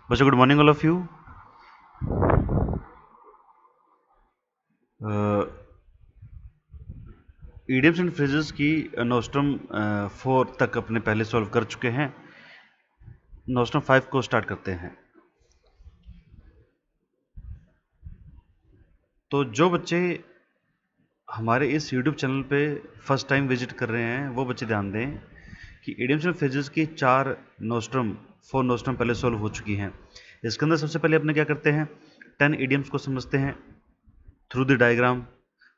बच्चों good morning all of you. Idioms and phrases की Nostrum 4 तक अपने पहले सॉल्व कर चुके हैं। नोस्ट्रम 5 को स्टार्ट करते हैं। तो जो बच्चे हमारे इस यूट्यूब चैनल पे फर्स्ट टाइम विजिट कर रहे हैं वो बच्चे ध्यान दें कि ईडियम्स एंड फ्रेजेस की 4 नोस्ट्रम पहले सॉल्व हो चुकी हैं। इसके अंदर सबसे पहले अपने क्या करते हैं, 10 ईडियम्स को समझते हैं थ्रू द डायग्राम,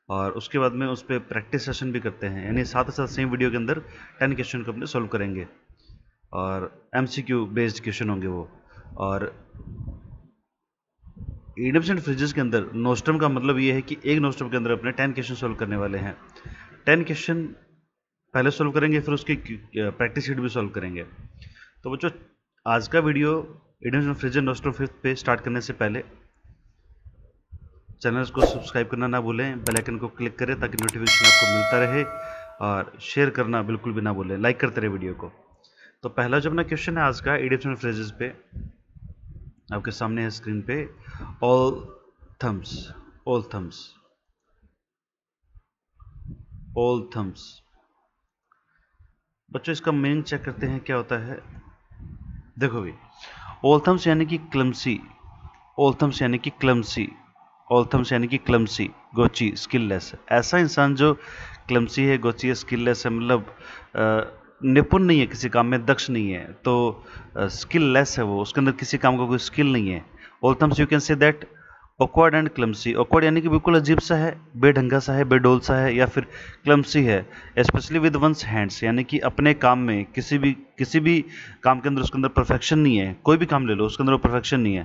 और उसके बाद में उस पर प्रैक्टिस सेशन भी करते हैं, यानी साथ ही साथ सेम वीडियो के अंदर 10 क्वेश्चन को अपने सॉल्व करेंगे और MCQ बेस्ड क्वेश्चन होंगे वो। और ईडियम्स एंड फ्रेजेस के अंदर नोस्ट्रम का मतलब ये है कि एक नोस्ट्रम के अंदर अपने 10 क्वेश्चन सॉल्व करने वाले हैं। 10 क्वेश्चन पहले सॉल्व करेंगे, फिर उसकी प्रैक्टिस शीट भी सॉल्व करेंगे। तो बच्चों आज का video idioms and phrases Nostrum 5 पे स्टार्ट करने से पहले चैनल को सब्सक्राइब करना ना भूलें, बेल आइकन को क्लिक करें ताकि नोटिफिकेशन आपको मिलता रहे, और शेयर करना बिल्कुल भी ना भूलें, लाइक करते रहे वीडियो को। तो पहला जो अपना क्वेश्चन है आज का ईडियम्स एंड फ्रेजेस पे आपके सामने है स्क्रीन पे। All thumbs, all thumbs, all thumbs. बच्चों इसका मीनिंग चेक करते हैं क्या होता है। देखो भाई, ऑल थम्स यानी कि क्लमसी, ऑल थम्स यानी कि क्लमसी, ऑल थम्स यानी कि क्लमसी, गोची, स्किललेस। ऐसा इंसान जो क्लमसी है, गोची है, स्किललेस है, मतलब निपुण नहीं है किसी काम में, दक्ष नहीं है, तो स्किललेस है वो, उसके अंदर किसी काम का कोई स्किल नहीं है। All thumbs you can say that awkward and clumsy. Awkward यानी कि बिल्कुल अजीब सा है, बेढंगा सा है, बेडोल सा है, या फिर क्लमसी है स्पेशली विद वंस हैंड्स, यानी कि अपने काम में किसी भी काम के अंदर उसके अंदर परफेक्शन नहीं है। कोई भी काम ले लो उसके अंदर परफेक्शन नहीं है।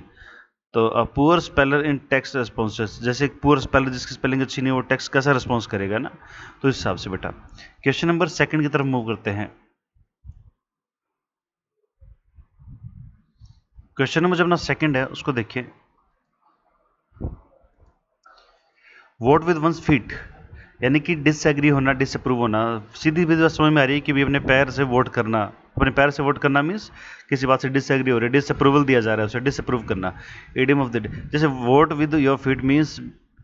तो पुअर स्पेलर इन टेक्स्ट रेस्पॉन्सेस, जैसे पुअर स्पेलर जिसकी स्पेलिंग अच्छी नहीं है वो टेक्स्ट कैसा रिस्पॉन्स करेगा ना, तो इस हिसाब से बेटा। क्वेश्चन नंबर 2 की तरफ मूव करते हैं। क्वेश्चन नंबर जो अपना 2 है उसको देखिए। वोट विद वंस फीट, यानी कि डिसएग्री होना, डिसअप्रूव होना। सीधी सीधी बात समझ में आ रही है कि भी अपने पैर से वोट करना। अपने पैर से वोट करना मीन्स किसी बात से डिसएग्री हो रही है, डिसअप्रूवल दिया जा रहा है उसे, डिसअप्रूव करना। इडियम ऑफ द डे, जैसे vote with your feet means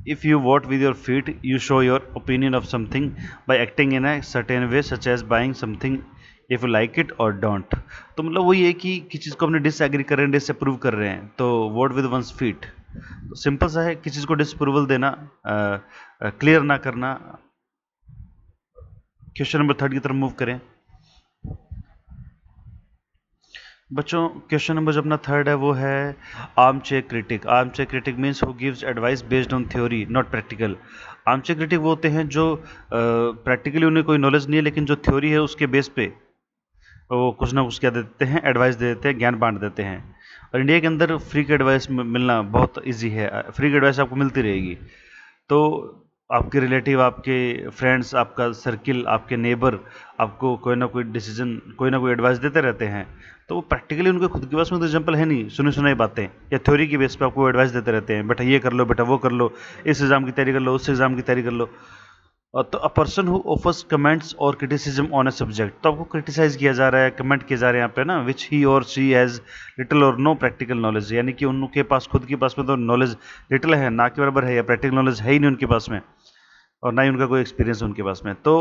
if you vote with your feet you show your opinion of something by acting in a certain way such as buying something if you like it or don't. तो मतलब वही है कि किसी चीज़ को अपने disagree कर रहे हैं, डिसअप्रूव कर रहे हैं, तो वोट विद वंस फीट। तो सिंपल सा है, किसी चीज़ को डिसअप्रूवल देना, क्लियर ना करना। क्वेश्चन नंबर 3 की तरफ मूव करें बच्चों। क्वेश्चन नंबर जो अपना 3 है वो है arm chair critic. Arm chair critic means who gives advice based on theory not practical. Arm chair critic वो होते हैं जो प्रैक्टिकली उन्हें कोई नॉलेज नहीं है, लेकिन जो थ्योरी है उसके बेस पे वो कुछ ना कुछ क्या देते हैं, एडवाइस दे देते हैं, ज्ञान बांट देते हैं। और इंडिया के अंदर फ्री की एडवाइस मिलना बहुत ईजी है, फ्री की एडवाइस आपको मिलती रहेगी। तो आपके रिलेटिव, आपके फ्रेंड्स, आपका सर्किल, आपके नेबर आपको कोई ना कोई डिसीजन, कोई ना कोई एडवाइस देते रहते हैं। तो वो प्रैक्टिकली उनके खुद के पास में तो एग्जाम्पल है नहीं, सुनी सुनाई बातें, या थ्योरी की बेस पे आपको एडवाइस देते रहते हैं, बेटा ये कर लो, बेटा वो कर लो, इस एग्जाम की तैयारी कर लो, उस एग्जाम की तैयारी कर लो। तो a person who offers comments और क्रिटिसिज्म ऑन अ सब्जेक्ट, तो आपको क्रिटिसाइज किया जा रहा है, कमेंट किए जा रहे हैं यहाँ पे ना, विच ही और शी हैज़ लिटिल और नो प्रैक्टिकल नॉलेज, यानी कि उनके पास खुद के पास में तो नॉलेज लिटिल है, ना के बराबर है, या प्रैक्टिकल नॉलेज है ही नहीं उनके पास में, और ना ही उनका कोई एक्सपीरियंस उनके पास में। तो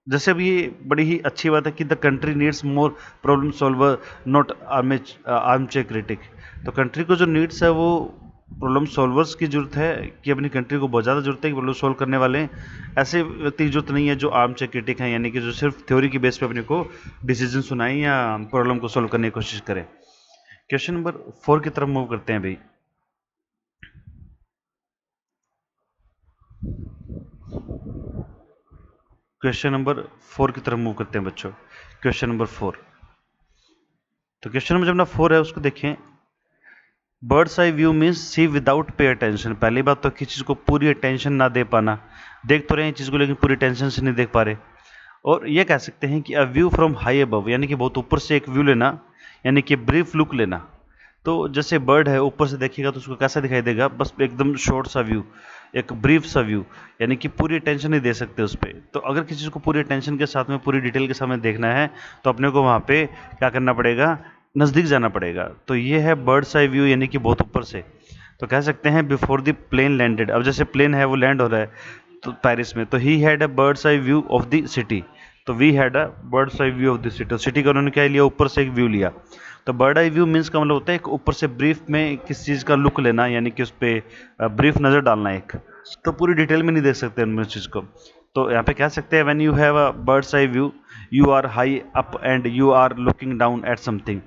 जैसे अब ये बड़ी ही अच्छी बात है कि the country needs more problem solver not arm chair critic. तो कंट्री को जो नीड्स है वो प्रॉब्लम सॉल्वर्स की जरूरत है, कि अपनी कंट्री को बहुत ज़्यादा जरूरत है कि प्रॉब्लम सॉल्व करने वाले ऐसे व्यक्ति की जरूरत नहीं है जो आर्म चेयर क्रिटिक हैं, यानी कि जो सिर्फ थ्योरी की बेस पे अपने को डिसीजन सुनाएं या प्रॉब्लम को सॉल्व करने की कोशिश करें। क्वेश्चन नंबर 4 की तरफ मूव करते हैं भाई। क्वेश्चन नंबर 4 की तरफ मूव करते हैं बच्चों। क्वेश्चन नंबर 4, तो क्वेश्चन नंबर जो अपना 4 है उसको देखें। बर्ड्स आई व्यू मीन्स सी विदाउट पे अटेंशन। पहली बात तो किसी चीज़ को पूरी अटेंशन ना दे पाना, देख तो रहे हैं चीज़ को लेकिन पूरी अटेंशन से नहीं देख पा रहे। और ये कह सकते हैं कि a view from high above, यानी कि बहुत ऊपर से एक व्यू लेना, यानी कि ब्रीफ लुक लेना। तो जैसे बर्ड है ऊपर से देखिएगा तो उसको कैसा दिखाई देगा, बस एकदम शॉर्ट सा व्यू, एक ब्रीफ सा व्यू, यानी कि पूरी अटेंशन नहीं दे सकते उस पर। तो अगर किसी चीज़ को पूरी अटेंशन के साथ में, पूरी डिटेल के साथ में देखना है तो अपने को वहाँ पे क्या करना पड़ेगा, नज़दीक जाना पड़ेगा। तो ये है बर्ड्स आई व्यू, यानी कि बहुत ऊपर से। तो कह सकते हैं बिफोर द प्लेन लैंडेड, अब जैसे प्लेन है वो लैंड हो रहा है तो पेरिस में, तो he had a bird's eye view of the city. तो we had a bird's eye view of the city, city का उन्होंने क्या लिया, ऊपर से एक व्यू लिया। तो बर्ड आई व्यू मीन्स का मतलब होता है एक ऊपर से ब्रीफ में किस चीज़ का लुक लेना, यानी कि उस पर ब्रीफ नज़र डालना एक। तो पूरी डिटेल में नहीं देख सकते उन चीज़ को। तो यहाँ पे कह सकते हैं when you have a bird's eye view you are high up and you are looking down at something.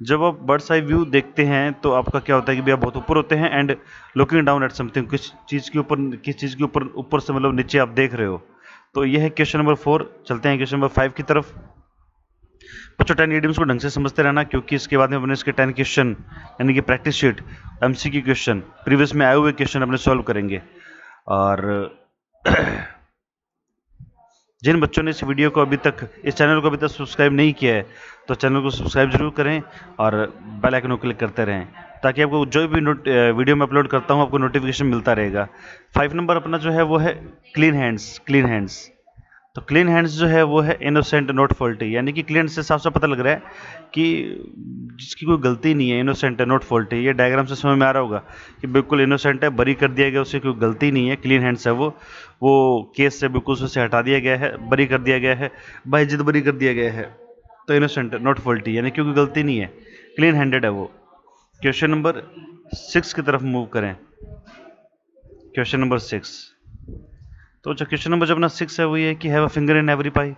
जब आप बर्ड्स आई व्यू देखते हैं तो आपका क्या होता है कि भैया बहुत ऊपर होते हैं, and looking down at something, किस चीज़ के ऊपर, ऊपर से मतलब नीचे आप देख रहे हो। तो ये है क्वेश्चन नंबर 4। चलते हैं क्वेश्चन नंबर 5 की तरफ। बच्चों 10 इडियम्स को ढंग से समझते रहना, क्योंकि इसके बाद में अपने इसके 10 क्वेश्चन यानी कि practice sheet MCQ question previous में आए हुए क्वेश्चन अपने सॉल्व करेंगे। और जिन बच्चों ने इस वीडियो को अभी तक, इस चैनल को अभी तक सब्सक्राइब नहीं किया है, तो चैनल को सब्सक्राइब जरूर करें और बेल आइकन को क्लिक करते रहें, ताकि आपको जो भी वीडियो मैं अपलोड करता हूँ आपको नोटिफिकेशन मिलता रहेगा। 5 नंबर अपना जो है वो है क्लीन हैंड्स, क्लीन हैंड्स। तो क्लीन हैंड्स जो है वो है इनोसेंट नॉट फॉल्टी, यानी कि क्लीन से साफ साफ पता लग रहा है कि जिसकी कोई गलती नहीं है, इनोसेंट है नॉट फॉल्टी। ये डायग्राम से समझ में आ रहा होगा कि बिल्कुल इनोसेंट है, बरी कर दिया गया, उससे कोई गलती नहीं है। क्लीन हैंड्स है वो केस से बिल्कुल उसे हटा दिया गया है, बरी कर दिया गया है, बाइज्जत बरी कर दिया गया है। तो इनोसेंट नॉट फॉल्टी यानी कि कोई गलती नहीं है, क्लीन हैंडेड है वो। क्वेश्चन नंबर 6 की तरफ मूव करें। Question number 6। तो जो क्वेश्चन नंबर जो अपना 6 है वो ये है कि have a finger in every pie.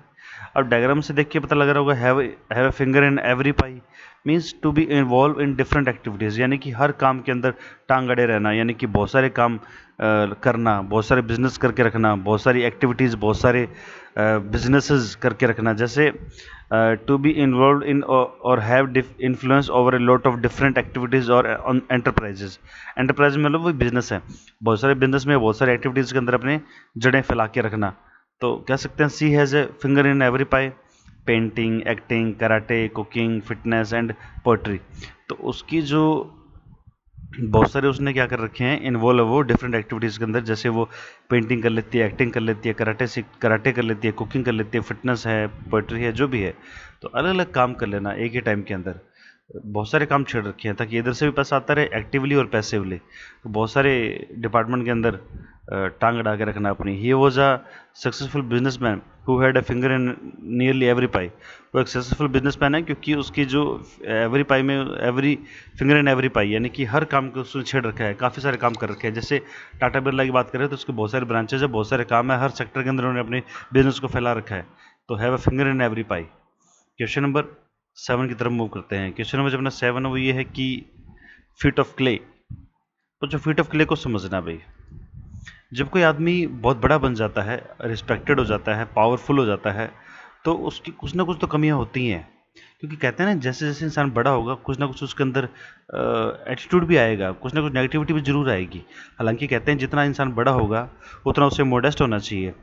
अब डायग्राम से देख के पता लग रहा होगा have a finger in every pie means to be involve in different activities, यानी कि हर काम के अंदर टांग अड़े रहना, यानी कि बहुत सारे काम करना, बहुत सारे बिजनेस करके रखना, बहुत सारी एक्टिविटीज़, बहुत सारे बिजनेसेस करके रखना। जैसे टू बी इन्वॉल्व इन और have influence over a lot of different activities और एंटरप्राइजेज। एंटरप्राइज मतलब वो बिजनेस है, बहुत सारे बिजनेस में बहुत सारे एक्टिविटीज़ के अंदर अपने जड़ें फैला के रखना। तो कह सकते हैं she has a finger in every pie, painting, acting, karate, cooking, fitness and poetry. तो उसकी जो बहुत सारे उसने क्या कर रखे हैं इन्वॉल्व वो डिफरेंट एक्टिविटीज़ के अंदर, जैसे वो पेंटिंग कर लेती है, एक्टिंग कर लेती है, कराटे कर लेती है, कुकिंग कर लेती है, फिटनेस है, पोइट्री है, जो भी है। तो अलग अलग काम कर लेना एक ही टाइम के अंदर, बहुत सारे काम छेड़ रखे हैं ताकि इधर से भी पैसा आता रहे एक्टिवली और पैसिवली। तो बहुत सारे डिपार्टमेंट के अंदर टांग अड़ा के रखना अपनी। He was a successful businessman who had a finger in nearly every pie. वो एक सक्सेसफुल बिजनेसमैन है क्योंकि उसकी जो एवरी पाई में, एवरी फिंगर इन एवरी पाई यानी कि हर काम को उसने छेड़ रखा है, काफ़ी सारे काम कर रखे हैं। जैसे टाटा बिरला की बात करें तो उसके बहुत सारे ब्रांचेज है, बहुत सारे काम है, हर सेक्टर के अंदर उन्होंने अपने बिजनेस को फैला रखा है। तो have a finger in every pi. Question number 7 की तरफ मूव करते हैं। क्वेश्चन नंबर जो अपना 7 है वो ये है कि फीट ऑफ क्ले। तो जो फीट ऑफ क्ले को समझना भाई, जब कोई आदमी बहुत बड़ा बन जाता है, रिस्पेक्टेड हो जाता है, पावरफुल हो जाता है, तो उसकी कुछ ना कुछ तो कमियां होती हैं। क्योंकि कहते हैं ना जैसे जैसे इंसान बड़ा होगा कुछ ना कुछ उसके अंदर एटीट्यूड भी आएगा, कुछ ना कुछ नेगेटिविटी भी जरूर आएगी। हालांकि कहते हैं जितना इंसान बड़ा होगा उतना उसे मॉडेस्ट होना चाहिए,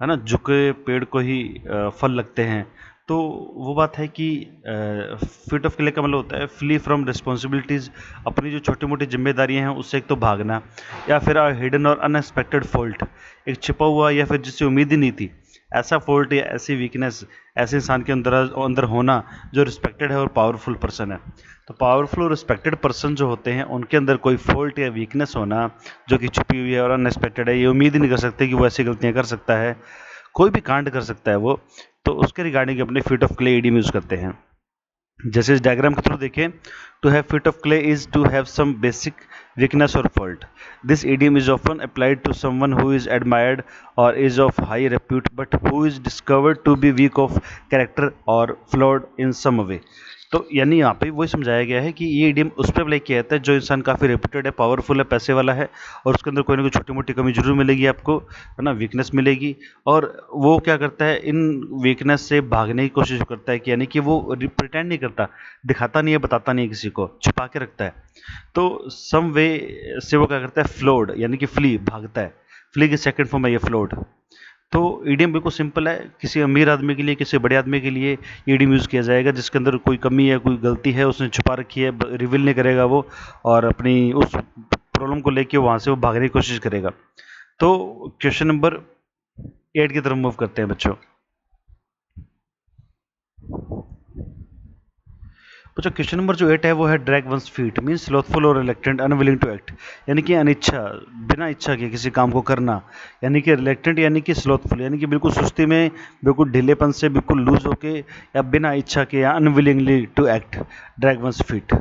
है ना, झुके पेड़ को ही फल लगते हैं। तो वो बात है कि फिट ऑफ क्ले का मतलब होता है फ्ली फ्रॉम रिस्पॉन्सिबिलिटीज़, अपनी जो छोटी मोटी जिम्मेदारियां हैं उससे एक तो भागना, या फिर हिडन और अनएक्सपेक्टेड फॉल्ट, एक छिपा हुआ या फिर जिससे उम्मीद ही नहीं थी ऐसा फॉल्ट या ऐसी वीकनेस ऐसे इंसान के अंदर अंदर होना जो रिस्पेक्टेड है और पावरफुल पर्सन है। तो पावरफुल और रिस्पेक्टेड पर्सन जो होते हैं उनके अंदर कोई फॉल्ट या वीकनेस होना जो कि छुपी हुई है और अनएक्सपेक्टेड है, ये उम्मीद ही नहीं कर सकते कि वो ऐसी गलतियां कर सकता है, कोई भी कांड कर सकता है वो। तो उसके रिगार्डिंग अपने feet of clay idiom use करते हैं। जैसे इस डायग्राम के थ्रू देखें, to have feet of clay is to have some basic weakness or fault. This idiom is often applied to someone who is admired or is of high repute but who is discovered to be weak of character or flawed in some way. तो यानी यहाँ पे वही समझाया गया है कि ये इडियम उस पर अप्लाई किया जाता है जो इंसान काफ़ी रेप्यूटेड है, पावरफुल है, पैसे वाला है, और उसके अंदर कोई ना कोई छोटी मोटी कमी जरूर मिलेगी आपको, है ना, वीकनेस मिलेगी। और वो क्या करता है इन वीकनेस से भागने की कोशिश करता है, कि यानी कि वो प्रिटेंड नहीं करता, दिखाता नहीं है, बताता नहीं है, किसी को छुपा के रखता है। तो सम वे से वो क्या करता है फ्लोड यानी कि फ्ली, भागता है। फ्ली की सेकंड फॉर्म है ये फ्लोड। तो ईडीएम बिल्कुल सिंपल है, किसी अमीर आदमी के लिए, किसी बड़े आदमी के लिए ईडीएम यूज़ किया जाएगा जिसके अंदर कोई कमी है, कोई गलती है उसने छुपा रखी है, रिवील नहीं करेगा वो, और अपनी उस प्रॉब्लम को लेके वहाँ से वो भागने की कोशिश करेगा। तो क्वेश्चन नंबर 8 की तरफ मूव करते हैं बच्चों। बच्चों क्वेश्चन नंबर जो 8 है वो है ड्रैग वंस फीट मीन्स स्लोथफुल और रिलेक्टेंट अनविलिंग टू एक्ट, यानी कि अनिच्छा, बिना इच्छा के किसी काम को करना, यानी कि रिलेक्टेंट यानी कि स्लोथफुल यानी कि बिल्कुल सुस्ती में, बिल्कुल ढीलेपन से, बिल्कुल लूज होके, या बिना इच्छा के, या unwillingly to act, drag one's feet.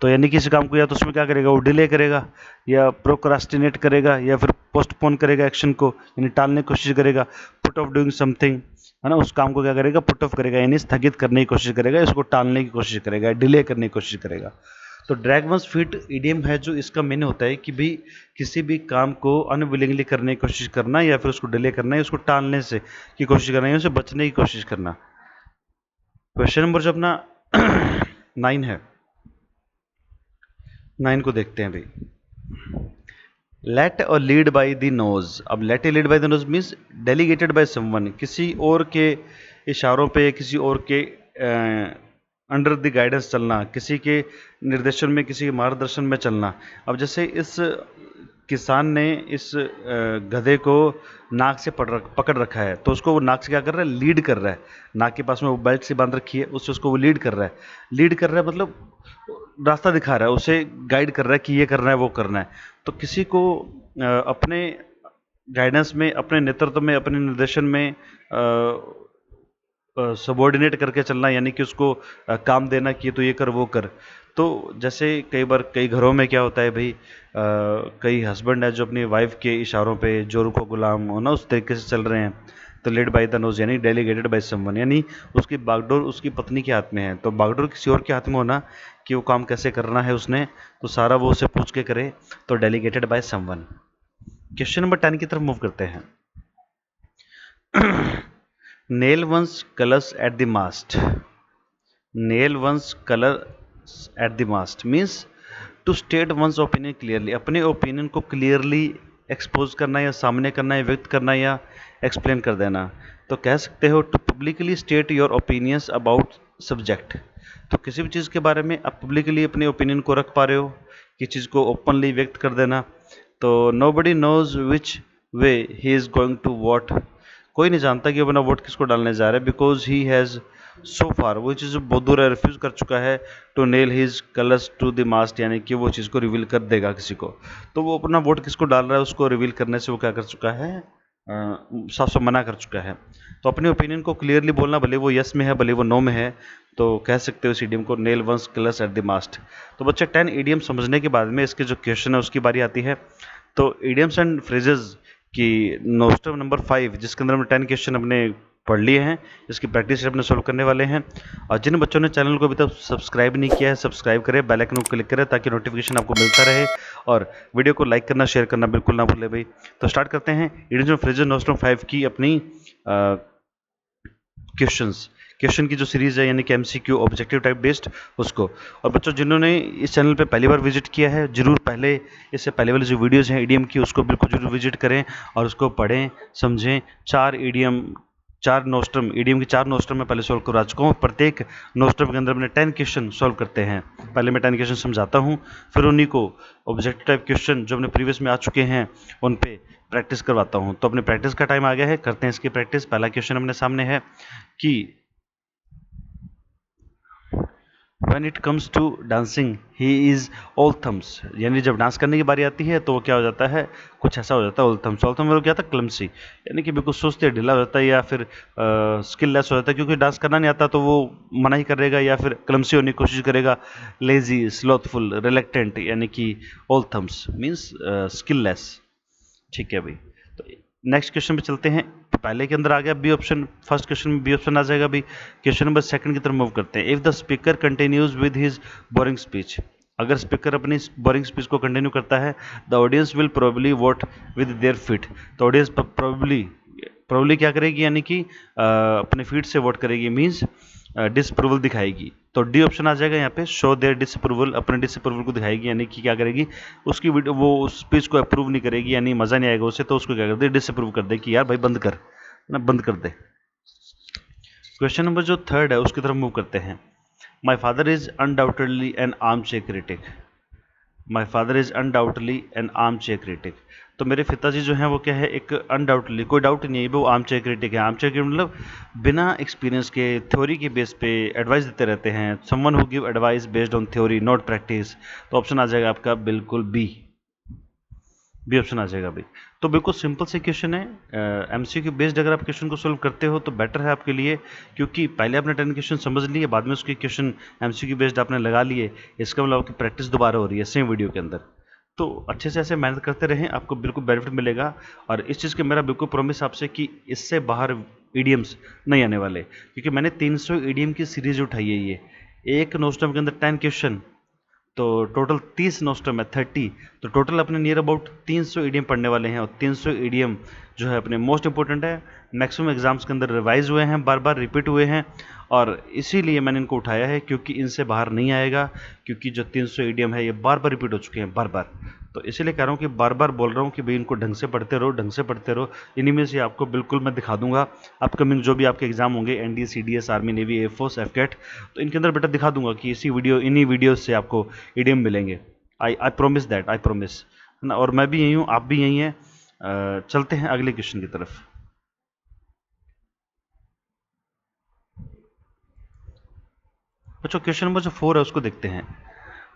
तो यानी किसी काम को या तो उसमें क्या करेगा, वो डिले करेगा, या प्रोक्रास्टिनेट करेगा, या फिर पोस्टपोन करेगा एक्शन को, यानी टालने की कोशिश करेगा, पुट ऑफ डूइंग समथिंग, है ना, उस काम को क्या करेगा, पुट ऑफ करेगा, यानी स्थगित करने की कोशिश करेगा, इसको टालने की कोशिश करेगा, डिले करने की कोशिश करेगा। तो ड्रैग वंस फीट इडियम है जो इसका मीन होता है कि भाई किसी भी काम को अनविलिंगली करने की कोशिश करना, या फिर उसको डिले करना, या उसको टालने से की कोशिश करना, या उससे बचने की कोशिश करना। क्वेश्चन नंबर जो अपना 9 है, 9 को देखते हैं भाई। Led or lead by the nose. अब led lead by the nose means delegated by someone, किसी और के इशारों पे, किसी और के अंडर द गाइडेंस चलना, किसी के निर्देशन में, किसी के मार्गदर्शन में चलना। अब जैसे इस किसान ने इस गधे को नाक से पकड़ रखा है, तो उसको वो नाक से क्या कर रहा है, लीड कर रहा है, नाक के पास में वो बेल्ट से बांध रखी है, उससे उसको वो लीड कर रहा है। लीड कर रहा है मतलब रास्ता दिखा रहा है, उसे गाइड कर रहा है कि ये करना है, वो करना है। तो किसी को अपने गाइडेंस में, अपने नेतृत्व में, अपने निर्देशन में सबॉर्डिनेट करके चलना, यानी कि उसको काम देना कि तो ये कर, वो कर। तो जैसे कई बार कई घरों में क्या होता है भाई, कई हस्बैंड है जो अपनी वाइफ के इशारों पे जोर को गुलाम होना उस तरीके से चल रहे हैं। तो लेड बाय द नोज यानी डेलीगेटेड बाय समवन, यानी उसकी बागडोर उसकी पत्नी के हाथ में है, तो बागडोर किसी और के हाथ में होना कि वो काम कैसे करना है उसने, तो सारा वो उसे पूछ के करे, तो delegated by someone. Question number 10 की तरफ मूव करते हैं। Nail one's colours at the mast. Nail one's colour at the mast means to state one's opinion clearly, अपने ओपिनियन को क्लियरली एक्सपोज करना, या सामने करना, या व्यक्त करना, या एक्सप्लेन कर देना। तो कह सकते हो to publicly state your opinions about subject. तो किसी भी चीज़ के बारे में आप पब्लिकली अपने ओपिनियन को रख पा रहे हो, किसी चीज़ को ओपनली व्यक्त कर देना। तो nobody knows which way he is going to vote, कोई नहीं जानता कि अपना वोट किसको डालने जा रहा है, बिकॉज ही हैज़ सो फार, वो चीज़ बहुत दूर है, रिफ्यूज़ कर चुका है to nail his colours to the mast, यानी कि वो चीज़ को रिवील कर देगा किसी को। तो वो अपना वोट किसको डाल रहा है उसको रिवील करने से वो क्या कर चुका है, साफ साफ मना कर चुका है। तो अपने ओपिनियन को क्लियरली बोलना, भले वो यस में है, भले वो नो में है, तो कह सकते हो इस इडियम को nail one's colours at the mast. तो बच्चे 10 इडियम समझने के बाद में इसके जो क्वेश्चन है उसकी बारी आती है। तो इडियम्स एंड फ्रेजेस की नोस्टम नंबर 5, जिसके अंदर हमने 10 क्वेश्चन अपने पढ़ लिए हैं, इसकी प्रैक्टिस अपने सॉल्व करने वाले हैं। और जिन बच्चों ने चैनल को अभी तक सब्सक्राइब नहीं किया है, सब्सक्राइब करें, बेल आइकन को क्लिक करें ताकि नोटिफिकेशन आपको मिलता रहे, और वीडियो को लाइक करना, शेयर करना बिल्कुल ना भूलें भाई। तो स्टार्ट करते हैं इडियम्स फ्रेजेस नोस्टम 5 की अपनी क्वेश्चन की जो सीरीज़ है, यानी कि एमसीक्यू ऑब्जेक्टिव टाइप बेस्ड उसको। और बच्चों जिन्होंने इस चैनल पे पहली बार विजिट किया है, जरूर पहले इससे पहले वाली जो वीडियोस हैं ईडीएम की, उसको बिल्कुल जरूर विजिट करें और उसको पढ़ें, समझें। 4 नोस्ट्रम ईडीएम की 4 नोस्ट्रम मैं पहले सॉल्व करा चुका हूँ। प्रत्येक नोस्ट्रम के अंदर मैंने 10 क्वेश्चन सॉल्व करते हैं। पहले मैं 10 क्वेश्चन समझाता हूँ, फिर उन्हीं को ऑब्जेक्टिव टाइप क्वेश्चन जो अपने प्रीवियस में आ चुके हैं उन पे प्रैक्टिस करवाता हूँ। तो अपने प्रैक्टिस का टाइम आ गया है, करते हैं इसकी प्रैक्टिस। पहला क्वेश्चन अपने सामने है कि When it comes to dancing, he is all thumbs, यानी जब डांस करने की बारी आती है तो वो क्या हो जाता है, कुछ ऐसा हो जाता है all thumbs। all thumbs मतलब क्या था, क्लमसी, यानी कि बिल्कुल सुस्त या ढीला हो जाता है, या फिर स्किललेस हो जाता है, क्योंकि डांस करना नहीं आता तो वो मना ही करेगा, या फिर क्लमसी होने की कोशिश करेगा। लेजी, स्लोथफुल, रिलेक्टेंट, यानी कि all thumbs मीन्स स्किललेस। ठीक है भाई, तो नेक्स्ट क्वेश्चन पे चलते हैं। तो पहले के अंदर आ गया बी ऑप्शन, फर्स्ट क्वेश्चन में बी ऑप्शन आ जाएगा भाई। क्वेश्चन नंबर 2 की तरफ मूव करते हैं। If the speaker continues with his boring speech, अगर स्पीकर अपनी बोरिंग स्पीच को कंटिन्यू करता है, the audience will probably vote with their feet. तो ऑडियंस प्रोबेबली क्या करेगी, यानी कि अपने फीट से वोट करेगी, मीन्स डिसअप्रूवल दिखाएगी। तो डी ऑप्शन आ जाएगा यहाँ पे, शो देयर डिसअप्रूवल, अपने डिसअप्रूवल को दिखाएगी, यानी कि क्या करेगी, उसकी वीडियो वो उस स्पीच को अप्रूव नहीं करेगी, यानी मज़ा नहीं आएगा उसे, तो उसको क्या कर दे, डिसअप्रूव कर दे कि यार भाई बंद कर ना, बंद कर दे। क्वेश्चन नंबर जो 3 है उसकी तरफ मूव करते हैं। My father is undoubtedly N arm chair critic. My father is undoubtedly N arm chair critic. तो मेरे पिताजी जो हैं वो क्या है, एक अनडाउटली, कोई डाउट नहीं है, वो आर्म चेयर क्रिटिक है। आर्म चेयर क्रिटिक मतलब बिना एक्सपीरियंस के थ्योरी के बेस पे एडवाइस देते रहते हैं। Someone who give advice based on theory not practice. तो ऑप्शन आ जाएगा आपका बिल्कुल बी, बी ऑप्शन आ जाएगा भाई। तो बिल्कुल सिंपल से क्वेश्चन है, एमसीक्यू बेस्ड अगर आप क्वेश्चन को सोल्व करते हो तो बेटर है आपके लिए, क्योंकि पहले आपने 10 क्वेश्चन समझ लिए, बाद में उसके क्वेश्चन एमसीक्यू बेस्ड आपने लगा लिए, इसका मतलब आपकी प्रैक्टिस दोबारा हो रही है सेम वीडियो के अंदर। तो अच्छे से ऐसे मेहनत करते रहें, आपको बिल्कुल बेनिफिट मिलेगा। और इस चीज़ का मेरा बिल्कुल प्रॉमिस आपसे कि इससे बाहर ईडियम्स नहीं आने वाले, क्योंकि मैंने 300 ईडियम की सीरीज उठाई है। ये एक नोस्टम के अंदर 10 क्वेश्चन, तो टोटल 30 नोस्टम है 30, तो टोटल अपने नियर अबाउट 300 ईडियम पढ़ने वाले हैं। और 300 ईडियम जो है अपने मोस्ट इंपॉर्टेंट है, मैक्सिमम एग्जाम्स के अंदर रिवाइज हुए हैं, बार बार रिपीट हुए हैं, और इसीलिए मैंने इनको उठाया है, क्योंकि इनसे बाहर नहीं आएगा। क्योंकि जो 300 ईडियम है ये बार बार रिपीट हो चुके हैं, बार बार। तो इसीलिए कह रहा हूँ कि बार बार बोल रहा हूँ कि भाई इनको ढंग से पढ़ते रहो, ढंग से पढ़ते रहो। इन्हीं में से आपको बिल्कुल मैं दिखा दूंगा अपकमिंग जो भी आपके एग्जाम होंगे, NDA, CDS, army, navy, air force, AFCAT, तो इनके अंदर बेटा दिखा दूंगा कि इन्हीं वीडियोज से आपको ईडियम मिलेंगे। I promise that, I promise, है ना। और मैं भी यही हूँ, आप भी यही हैं। चलते हैं अगले क्वेश्चन की तरफ। बच्चों क्वेश्चन नंबर जो 4 है उसको देखते हैं।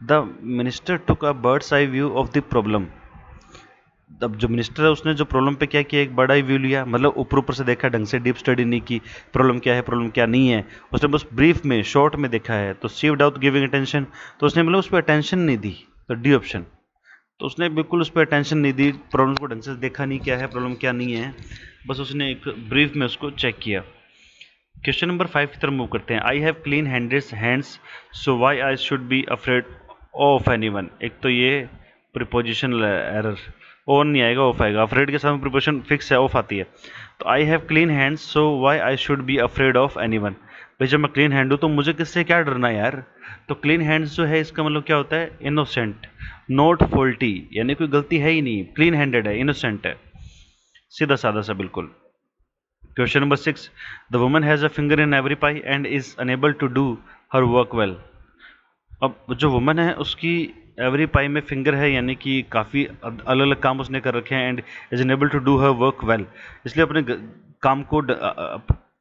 The minister took a bird's eye view of the problem. अब जो मिनिस्टर है उसने जो प्रॉब्लम पे क्या किया, एक बड़ा ही व्यू लिया, मतलब ऊपर ऊपर से देखा, ढंग से डीप स्टडी नहीं की, प्रॉब्लम क्या है प्रॉब्लम क्या नहीं है, उसने बस ब्रीफ में शॉर्ट में देखा है। तो सी विदाउट गिविंग अटेंशन, तो उसने मतलब उस पर अटेंशन नहीं दी, तो डी ऑप्शन। तो उसने बिल्कुल उस पर अटेंशन नहीं दी, प्रॉब्लम को ढंग से देखा नहीं, क्या है प्रॉब्लम क्या नहीं है, बस उसने एक ब्रीफ में उसको चेक किया। क्वेश्चन नंबर 5 की तरफ मूव करते हैं। I have clean hands so why I should be afraid of anyone. एक तो ये प्रीपोजिशनल एरर, ऑन नहीं आएगा ऑफ आएगा, अफ्रेड के साथ प्रीपोजिशन फिक्स है, ऑफ आती है। तो I have clean hands so why I should be afraid of anyone. भाई जब मैं क्लीन हैंड हूँ तो मुझे किससे क्या डरना है यार। तो क्लीन हैंड्स जो है इसका मतलब क्या होता है, इनोसेंट, नॉट फॉल्टी, यानी कोई गलती है ही नहीं, क्लीन हैंडेड है, इनोसेंट है, सीधा साधा सा बिल्कुल। Question number 6, the woman has a finger in every pie and is unable to do her work well. अब जो वुमन है उसकी एवरी पाई में फिंगर है, यानी कि काफ़ी अलग अलग काम उसने कर रखे हैं, and is unable to do her work well, इसलिए अपने काम को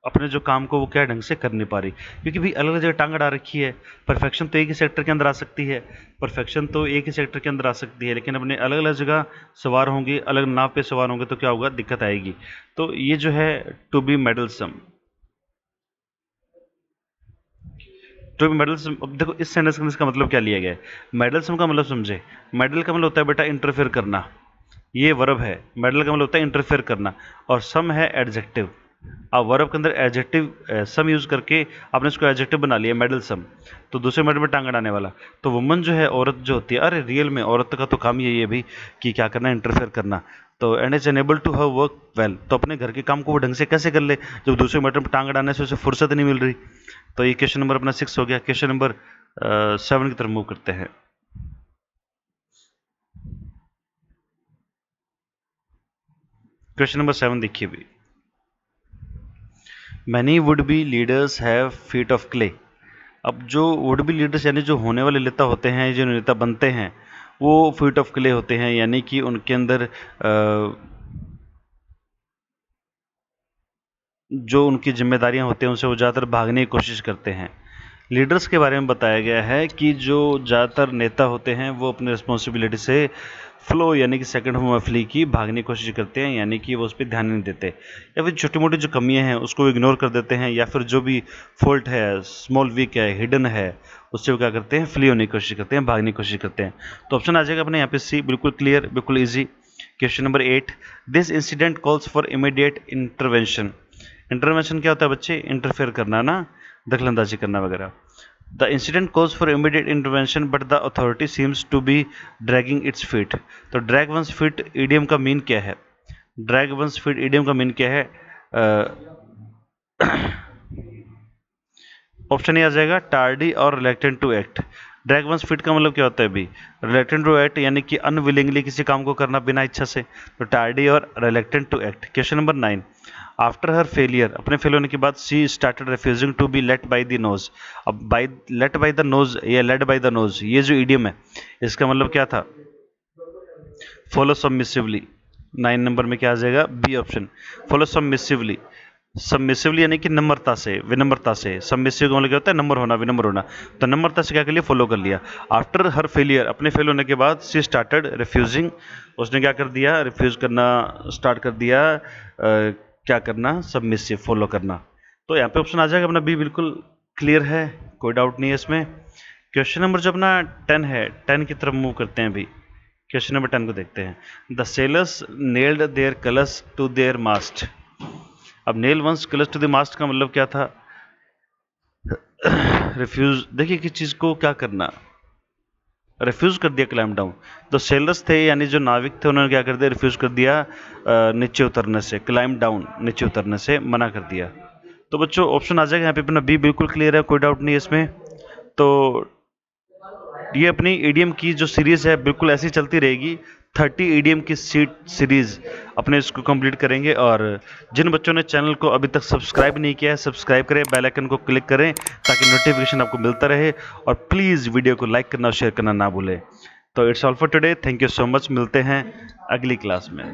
अपने जो काम को वो क्या ढंग से कर नहीं पा रही, क्योंकि भाई अलग अलग जगह टांग अड़ा रखी है। परफेक्शन तो एक ही सेक्टर के अंदर आ सकती है, परफेक्शन तो एक ही सेक्टर के अंदर आ सकती है, लेकिन अपने अलग अलग जगह सवार होंगे, अलग नाव पे सवार होंगे, तो क्या होगा, दिक्कत आएगी। तो ये जो है टू बी मेडलसम, टू बी मेडलसम। अब देखो इस सेंटेंस का मतलब क्या लिया गया है, मेडलसम का मतलब समझे। मेडल का मतलब होता है बेटा इंटरफेयर करना, ये वर्ब है। मेडल का मतलब होता है इंटरफेयर करना, और सम है एडजेक्टिव। अब वर्ब के अंदर एडजेक्टिव सम यूज करके आपने इसको एडजेक्टिव बना लिया मेडल सम, तो दूसरे मेडल में टांग अड़ाने वाला। तो वुमन जो है, औरत जो होती है, अरे रियल में औरत का तो काम यही है भाई कि क्या करना, इंटरफेयर करना। तो and is unable to her work well, तो अपने घर के काम को वो ढंग से कैसे कर ले जब दूसरे मेडल में टांग अड़ाने से उसे फुर्सत नहीं मिल रही। तो ये क्वेश्चन नंबर अपना 6 हो गया। क्वेश्चन नंबर 7 की तरफ मूव करते हैं। क्वेश्चन नंबर 7 देखिए भी, many would be leaders have feet of clay. अब जो वुड बी लीडर्स यानी जो होने वाले नेता होते हैं, जो नेता बनते हैं, वो फीट ऑफ क्ले होते हैं, यानी कि उनके अंदर जो उनकी जिम्मेदारियां होती हैं उनसे वो ज़्यादातर भागने की कोशिश करते हैं। लीडर्स के बारे में बताया गया है कि जो ज़्यादातर नेता होते हैं वो अपने रिस्पॉन्सिबिलिटी से फ्लो यानी कि सेकंड होम फ्ली की भागने की कोशिश करते हैं, यानी कि वो उस पर ध्यान नहीं देते, या फिर छोटी मोटी जो कमियां हैं उसको इग्नोर कर देते हैं, या फिर जो भी फॉल्ट है, स्मॉल वीक है, हिडन है, उससे वो क्या करते हैं, फ्ली होने की कोशिश करते हैं, भागने की कोशिश करते हैं। तो ऑप्शन आ जाएगा अपने यहाँ पे सी, बिल्कुल क्लियर, बिल्कुल easy. Question number 8, this incident calls for immediate intervention. Intervention क्या होता है बच्चे, इंटरफेयर करना ना, दखलंदाजी करना वगैरह। The incident calls for immediate intervention but the authority seems to be dragging its feet. तो ड्रैग वंस फीट ईडियम का मीन क्या है, ड्रैग वंस फीट ईडियम का मीन क्या है, ऑप्शन ए आ जाएगा टार्डी और reluctant to act. Drag one's feet का मतलब क्या होता है भी, रिलेक्टेंट टू एक्ट यानी कि अनविलिंगली किसी काम को करना बिना इच्छा से, तो टार्डी और reluctant to act. Question number 9, after her failure, अपने फेल होने के बाद, she started refusing to be let by the nose. अब by let by the nose या लेड बाय द नोज, ये जो इडियम है इसका मतलब क्या था, फॉलो सबमिसिवली, 9 नंबर में क्या आ जाएगा? B option. Follow submissively. Submissively यानी कि नम्रता से, विनम्रता से। सबमिसिव का मतलब क्या होता है? नम्र होना, विनम्र होना। तो नम्रता से क्या कर लिया? फॉलो कर लिया। आफ्टर हर फेलियर, अपने फेल होने के बाद, शी स्टार्टेड रिफ्यूजिंग, उसने क्या कर दिया? रिफ्यूज करना स्टार्ट कर दिया। क्या करना? सबमिसिव, फॉलो करना। तो यहाँ पे ऑप्शन आ जाएगा अपना बी, बिल्कुल क्लियर है, कोई डाउट नहीं है इसमें। क्वेश्चन नंबर जो अपना 10 है, 10 की तरफ मूव करते हैं अभी। क्वेश्चन नंबर 10 को देखते हैं। The sailors nailed their colours to their mast. अब nail one's colours to the mast का मतलब क्या था? रिफ्यूज, देखिए किस चीज को क्या करना, रिफ्यूज कर दिया क्लाइम डाउन। तो सेलर्स थे यानी जो नाविक थे, उन्होंने क्या कर दिया? रिफ्यूज कर दिया नीचे उतरने से, क्लाइम डाउन, नीचे उतरने से मना कर दिया। तो बच्चों ऑप्शन आ जाएगा यहाँ पे अपना बी, बिल्कुल क्लियर है, कोई डाउट नहीं है इसमें। तो ये अपनी ईडीएम की जो सीरीज है बिल्कुल ऐसी चलती रहेगी। 30 ईडीएम की सीट सीरीज अपने इसको कंप्लीट करेंगे। और जिन बच्चों ने चैनल को अभी तक सब्सक्राइब नहीं किया है, सब्सक्राइब करें, बेल आइकन को क्लिक करें ताकि नोटिफिकेशन आपको मिलता रहे। और प्लीज़ वीडियो को लाइक करना और शेयर करना ना भूलें। तो it's all for today, thank you so much, मिलते हैं अगली क्लास में।